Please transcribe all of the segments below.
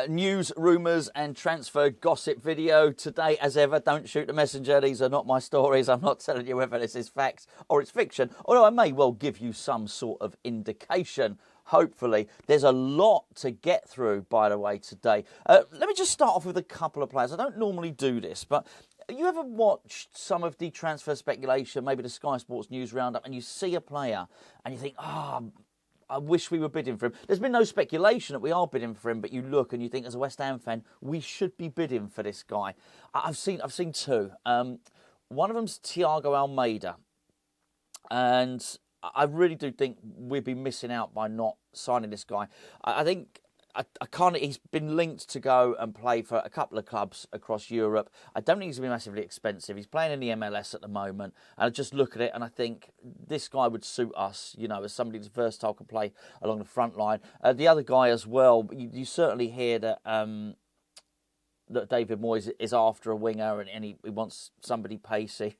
News, rumours and transfer gossip video today. As ever, don't shoot the messenger. These are not my stories. I'm not telling you whether this is facts or it's fiction, although I may well give you some sort of indication. Hopefully. There's a lot to get through, by the way, today. Let me just start off with a couple of players. I don't normally do this, but you ever watched some of the transfer speculation, maybe the Sky Sports News Roundup, and you see a player and you think, I wish we were bidding for him. There's been no speculation that we are bidding for him, but you look and you think, as a West Ham fan, we should be bidding for this guy. I've seen two. One of them's Thiago Almeida, and I really do think we'd be missing out by not signing this guy. I think he's been linked to go and play for a couple of clubs across Europe. I don't think he's going to be massively expensive. He's playing in the MLS at the moment. And I just look at it and I think this guy would suit us, as somebody that's versatile, can play along the front line. The other guy as well, you certainly hear that that David Moyes is after a winger and he wants somebody pacey.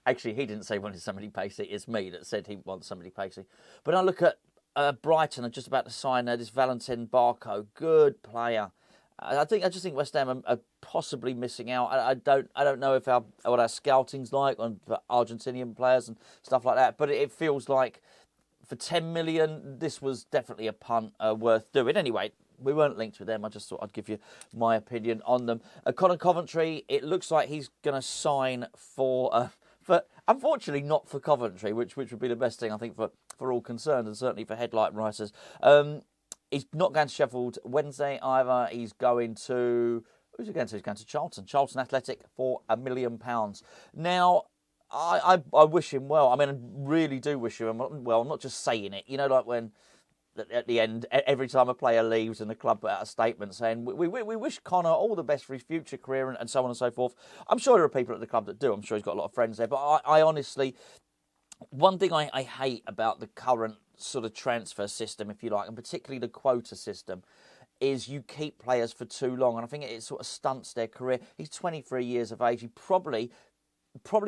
Actually, he didn't say he wanted somebody pacey. It's me that said he wants somebody pacey. But I look at Brighton are just about to sign this Valentin Barco, good player. I just think West Ham are possibly missing out. I don't know if what our scouting's like on Argentinian players and stuff like that, but it feels like for 10 million, this was definitely a punt worth doing. Anyway, we weren't linked with them. I just thought I'd give you my opinion on them. Connor Coventry, it looks like he's going to sign for unfortunately not for Coventry, which would be the best thing I think for all concerned and certainly for headline writers. He's not going to Sheffield Wednesday either. He's going to He's going to Charlton Athletic for £1 million. Now, I wish him well. I mean, I really do wish him well. I'm not just saying it. Like when at the end, every time a player leaves and the club put out a statement saying, we wish Connor all the best for his future career and so on and so forth. I'm sure there are people at the club that do. I'm sure he's got a lot of friends there. But I honestly, one thing I hate about the current sort of transfer system, if you like, and particularly the quota system, is you keep players for too long. And I think it sort of stunts their career. He's 23 years of age. He probably,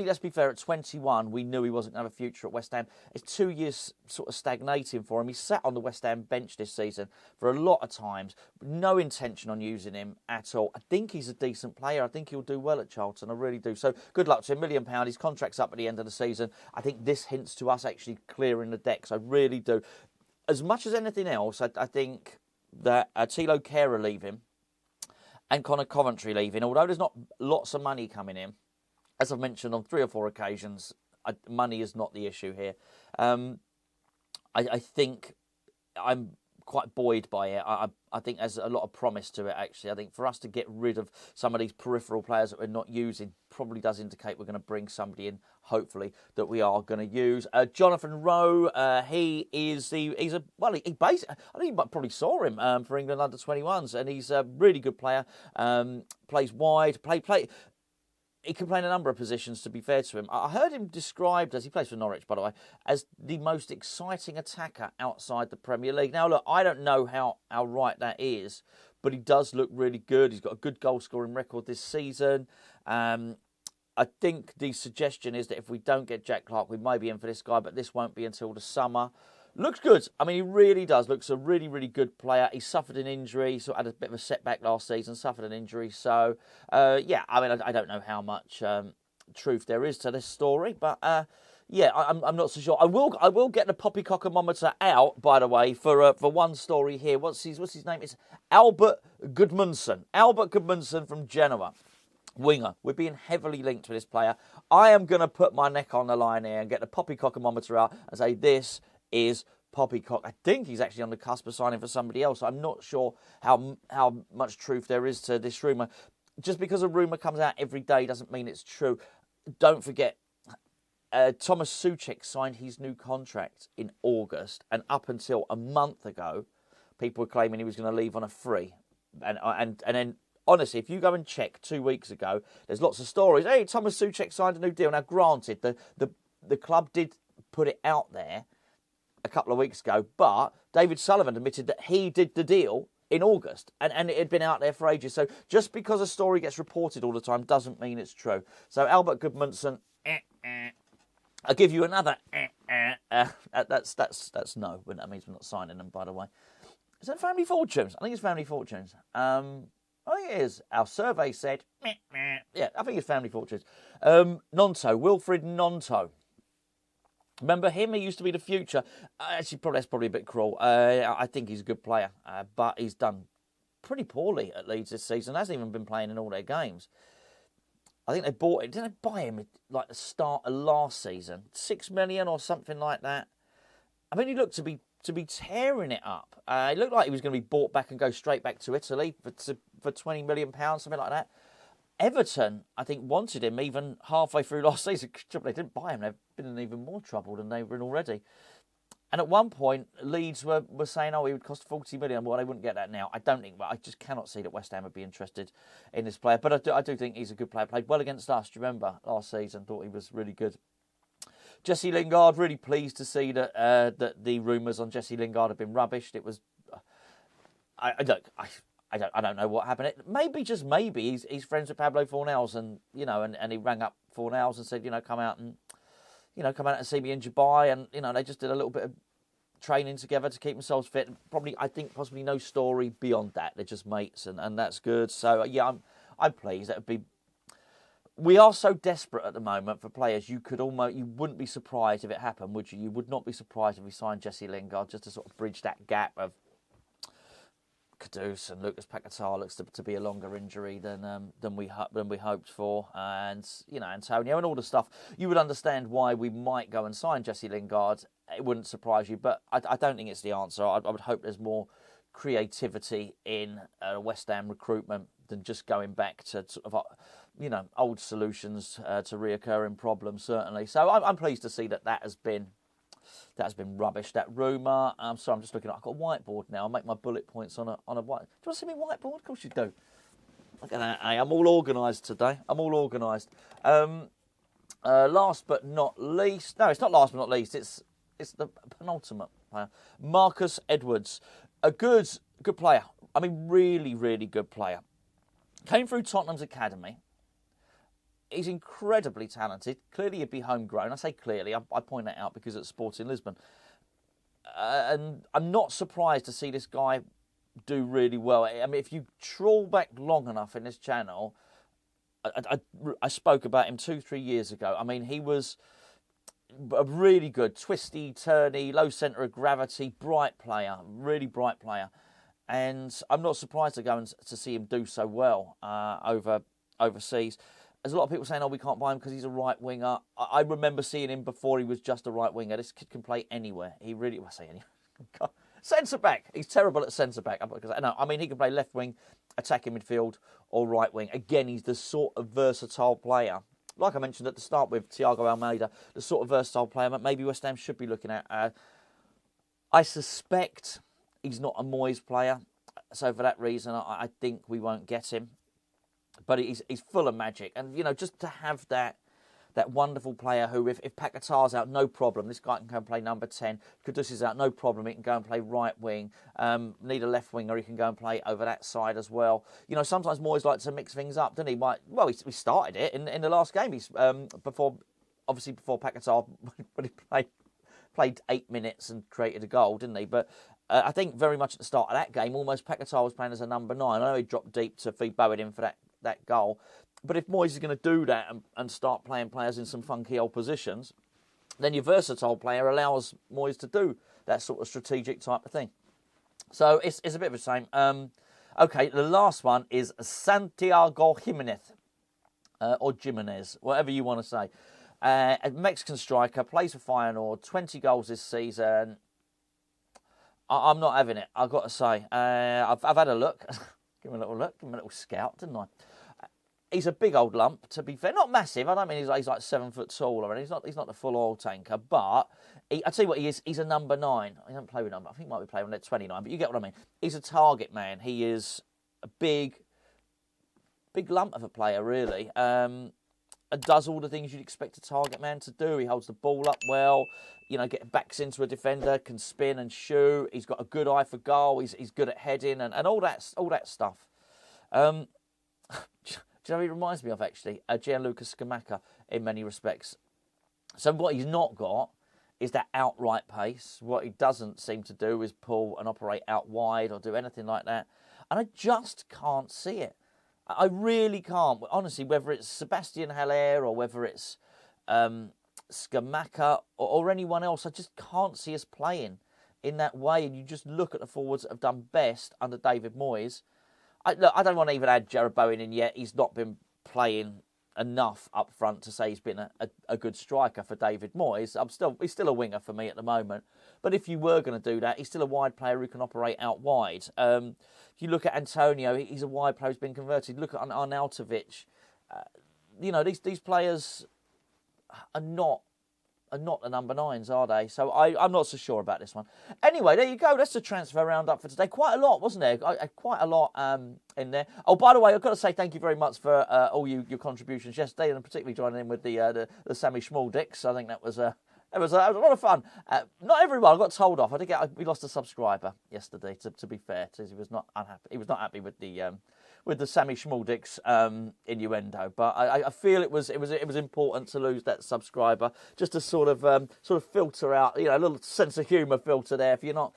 let's be fair, at 21, we knew he wasn't going to have a future at West Ham. It's 2 years sort of stagnating for him. He sat on the West Ham bench this season for a lot of times. No intention on using him at all. I think he's a decent player. I think he'll do well at Charlton. I really do. So good luck to him. £1 million. His contract's up at the end of the season. I think this hints to us actually clearing the decks. I really do. As much as anything else, I think that Thilo Kehrer leaving and Connor Coventry leaving, although there's not lots of money coming in, as I've mentioned on 3 or 4 occasions, money is not the issue here. I think I'm quite buoyed by it. I think there's a lot of promise to it, actually. I think for us to get rid of some of these peripheral players that we're not using probably does indicate we're going to bring somebody in, hopefully, that we are going to use. Jonathan Rowe, he basically, I think you probably saw him for England under-21s, and he's a really good player. Plays wide, he can play in a number of positions, to be fair to him. I heard him described, as he plays for Norwich, by the way, as the most exciting attacker outside the Premier League. Now, look, I don't know how right that is, but he does look really good. He's got a good goal-scoring record this season. I think the suggestion is that if we don't get Jack Clarke, we may be in for this guy, but this won't be until the summer. Looks good. I mean, he really does. Looks a really, really good player. He suffered an injury, so had a bit of a setback last season, suffered an injury. So, yeah, I mean, I don't know how much truth there is to this story, but yeah, I'm not so sure. I will get the poppycockomometer out, by the way, for one story here. What's his name? It's Albert Gudmundsson. Albert Gudmundsson from Genoa. Winger. We're being heavily linked to this player. I am going to put my neck on the line here and get the poppycockomometer out and say this is poppycock. I think he's actually on the cusp of signing for somebody else. I'm not sure how much truth there is to this rumour. Just because a rumour comes out every day doesn't mean it's true. Don't forget, Thomas Souček signed his new contract in August, and up until a month ago, people were claiming he was going to leave on a free. And then, honestly, if you go and check 2 weeks ago, there's lots of stories. Hey, Thomas Souček signed a new deal. Now, granted, the club did put it out there a couple of weeks ago, but David Sullivan admitted that he did the deal in August, and it had been out there for ages. So just because a story gets reported all the time doesn't mean it's true. So Albert Gudmundsson, I'll give you another. That's no, but that means we're not signing them, by the way. Is it Family Fortunes? I think it's Family Fortunes. I think it is. Our survey said, meh, meh. Yeah, I think it's Family Fortunes. Nonto, Wilfred Nonto. Remember him? He used to be the future. Actually, that's probably a bit cruel. I think he's a good player, but he's done pretty poorly at Leeds this season. Hasn't even been playing in all their games. I think they bought it. Didn't they buy him at like the start of last season? 6 million or something like that. I mean, he looked to be tearing it up. It looked like he was going to be bought back and go straight back to Italy for £20 million, something like that. Everton, I think, wanted him even halfway through last season. They didn't buy him. They've been in even more trouble than they were in already. And at one point, Leeds were saying, he would cost 40 million. Well, they wouldn't get that now. I don't think, but I just cannot see that West Ham would be interested in this player. But I do think he's a good player. Played well against us, do you remember, last season? Thought he was really good. Jesse Lingard, really pleased to see that that the rumours on Jesse Lingard have been rubbished. It was, I don't know what happened. Maybe, just maybe, he's friends with Pablo Fornals, and and he rang up Fornals and said, come out and see me in Dubai, and they just did a little bit of training together to keep themselves fit. Possibly no story beyond that. They're just mates, and that's good. So yeah, I'm pleased. We are so desperate at the moment for players. You wouldn't be surprised if it happened, would you? You would not be surprised if we signed Jesse Lingard just to sort of bridge that gap of Kudus and Lucas Paquetá looks to be a longer injury than we hoped for, and Antonio and all the stuff. You would understand why we might go and sign Jesse Lingard. It wouldn't surprise you, but I don't think it's the answer. I would hope there's more creativity in West Ham recruitment than just going back to sort of old solutions to reoccurring problems. Certainly, so I'm pleased to see that has been rubbish. That rumour. I'm sorry, I'm just looking. I've got a whiteboard now. I'll make my bullet points on a white. Do you want to see me whiteboard? Of course you do. Look at that. I'm all organised today. I'm all organised. Last but not least. No, it's not last but not least. It's the penultimate player. Marcus Edwards. A good player. I mean, really, really good player. Came through Tottenham's academy. He's incredibly talented. Clearly, he'd be homegrown. I say clearly. I point that out because it's Sporting Lisbon. And I'm not surprised to see this guy do really well. I mean, if you trawl back long enough in this channel, I spoke about him 2-3 years ago. I mean, he was a really good, twisty, turny, low centre of gravity, bright player, really bright player. And I'm not surprised to see him do so well overseas. There's a lot of people saying, we can't buy him because he's a right winger. I remember seeing him before he was just a right winger. This kid can play anywhere. He really, anywhere. Centre back. He's terrible at centre back. No, I mean, he can play left wing, attacking midfield, or right wing. Again, he's the sort of versatile player. Like I mentioned at the start with Thiago Almeida, the sort of versatile player that maybe West Ham should be looking at. I suspect he's not a Moyes player. So for that reason, I think we won't get him. But he's full of magic. And, just to have that wonderful player who, if Paquetá's out, no problem. This guy can go and play number 10. Kudus is out, no problem. He can go and play right wing. Need a left winger, he can go and play over that side as well. Sometimes Moyes likes to mix things up, doesn't he? We started it in the last game. Before Paquetá, when he played 8 minutes and created a goal, didn't he? But I think very much at the start of that game, almost Paquetá was playing as a number 9. I know he dropped deep to feed Bowen in for that goal. But if Moyes is going to do that and start playing players in some funky old positions, then your versatile player allows Moyes to do that sort of strategic type of thing. So it's a bit of a shame. Okay, the last one is Santiago Gimemez, or Gimemez, whatever you want to say. A Mexican striker, plays for Feyenoord, 20 goals this season. I'm not having it, I've got to say. I've had a look. Give him a little scout, didn't I? He's a big old lump, to be fair. Not massive. I don't mean he's like 7 foot tall or anything. He's not the full oil tanker. But I tell you what he is. He's a number 9. He doesn't play with number. I think he might be playing with 29. But you get what I mean. He's a target man. He is a big lump of a player, really. And does all the things you'd expect a target man to do. He holds the ball up well. Backs into a defender, can spin and shoot. He's got a good eye for goal. He's good at heading and all that stuff. Do you know what he reminds me of, actually? Gianluca Scamacca in many respects. So what he's not got is that outright pace. What he doesn't seem to do is pull and operate out wide or do anything like that. And I just can't see it. I really can't. Honestly, whether it's Sebastian Haller or whether it's Skamaka or anyone else, I just can't see us playing in that way. And you just look at the forwards that have done best under David Moyes. I don't want to even add Jared Bowen in yet. He's not been playing enough up front to say he's been a good striker for David Moyes. He's still a winger for me at the moment. But if you were going to do that, he's still a wide player who can operate out wide. If you look at Antonio, he's a wide player who's been converted. Look at Arnautovic. These players are not the number 9s, are they? So I'm not so sure about this one. Anyway, there you go. That's the transfer roundup for today. Quite a lot, wasn't there? Quite a lot in there. Oh, by the way, I've got to say thank you very much for all your contributions yesterday, and particularly joining in with the Sammy Schmaldicks. I think that was a lot of fun. Not everyone got told off. We lost a subscriber yesterday. To be fair, he was not unhappy. He was not happy with the Sammy Schmaldicks innuendo, but I feel it was important to lose that subscriber just to sort of filter out, a little sense of humour filter there. If you're not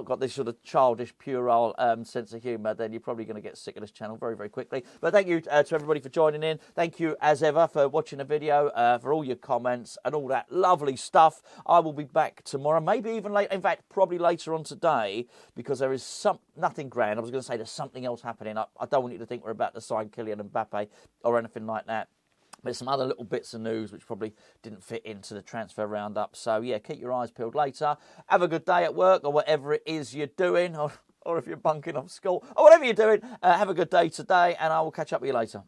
got this sort of childish, puerile sense of humour, then you're probably going to get sick of this channel very, very quickly. But thank you to everybody for joining in. Thank you as ever for watching the video, for all your comments and all that lovely stuff. I will be back tomorrow, maybe even later. In fact, probably later on today, because there is nothing grand. I was going to say there's something else happening. I don't want you to think we're about to sign Kylian Mbappe or anything like that. But some other little bits of news which probably didn't fit into the transfer roundup. So, yeah, keep your eyes peeled later. Have a good day at work or whatever it is you're doing, or if you're bunking off school, or whatever you're doing. Have a good day today, and I will catch up with you later.